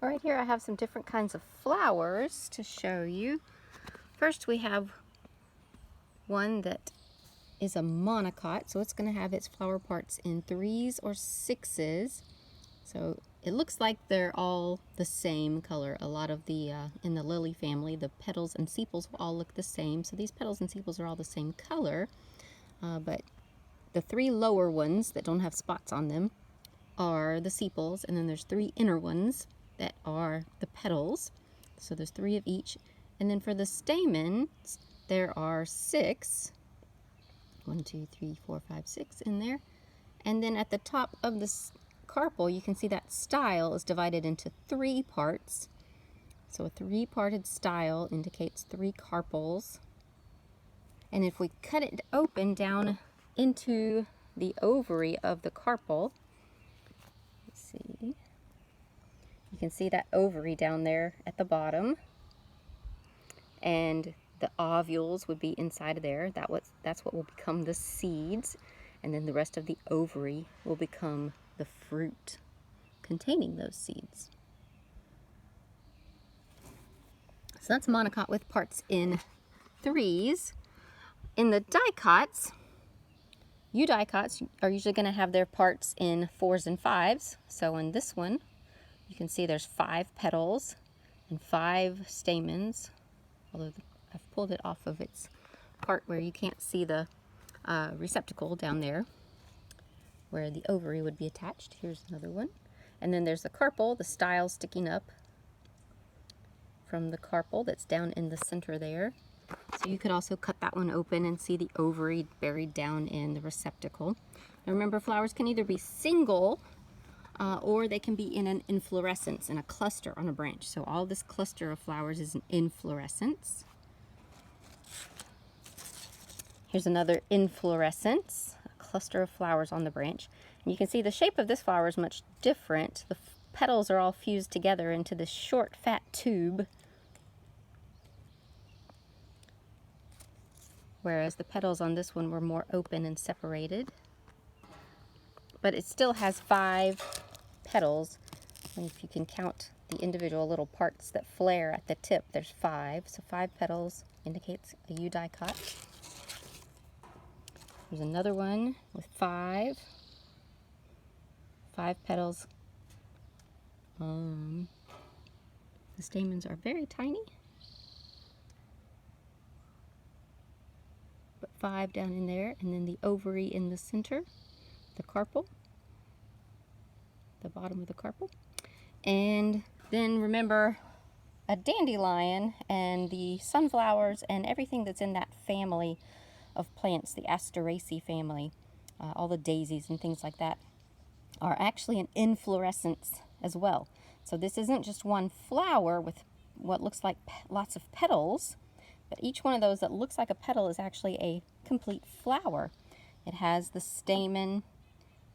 All right, here I have some different kinds of flowers to show you. First we have one that is a monocot, so it's going to have its flower parts in 3s or 6s. So it looks like they're all the same color. A lot of the, in the lily family, the petals and sepals will all look the same. So these petals and sepals are all the same color, but the 3 lower ones that don't have spots on them are the sepals, and then there's 3 inner ones that are the petals. So there's 3 of each. And then for the stamens, there are 6. 1, 2, 3, 4, 5, 6 in there. And then at the top of this carpel, you can see that style is divided into 3 parts. So a 3-parted style indicates 3 carpels. And if we cut it open down into the ovary of the carpel, let's see, you can see that ovary down there at the bottom, and the ovules would be inside of there. That's what will become the seeds, and then the rest of the ovary will become the fruit containing those seeds. So that's monocot with parts in 3s. In the dicots, eudicots are usually going to have their parts in 4s and 5s. So in this one, you can see there's 5 petals and 5 stamens, although I've pulled it off of its part where you can't see the receptacle down there where the ovary would be attached. Here's another one. And then there's the carpel, the style sticking up from the carpel that's down in the center there. So you could also cut that one open and see the ovary buried down in the receptacle. Now remember, flowers can either be single or they can be in an inflorescence, in a cluster on a branch. So all this cluster of flowers is an inflorescence. Here's another inflorescence, a cluster of flowers on the branch. And you can see the shape of this flower is much different. The petals are all fused together into this short, fat tube, whereas the petals on this one were more open and separated. But it still has 5 petals, and if you can count the individual little parts that flare at the tip, there's 5. So 5 petals indicates a eudicot. There's another one with 5 petals. The stamens are very tiny, but 5 down in there, and then the ovary in the center, the carpel, the bottom of the carpel. And then remember, a dandelion and the sunflowers and everything that's in that family of plants, the Asteraceae family, all the daisies and things like that, are actually an inflorescence as well. So this isn't just one flower with what looks like lots of petals, but each one of those that looks like a petal is actually a complete flower. It has the stamen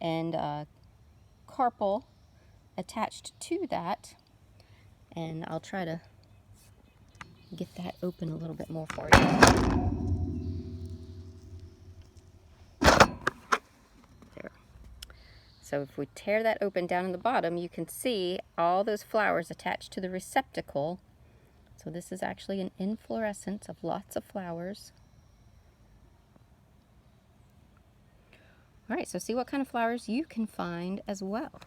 and carpel attached to that, and I'll try to get that open a little bit more for you. There. So if we tear that open down in the bottom, you can see all those flowers attached to the receptacle. So this is actually an inflorescence of lots of flowers. All right, so see what kind of flowers you can find as well.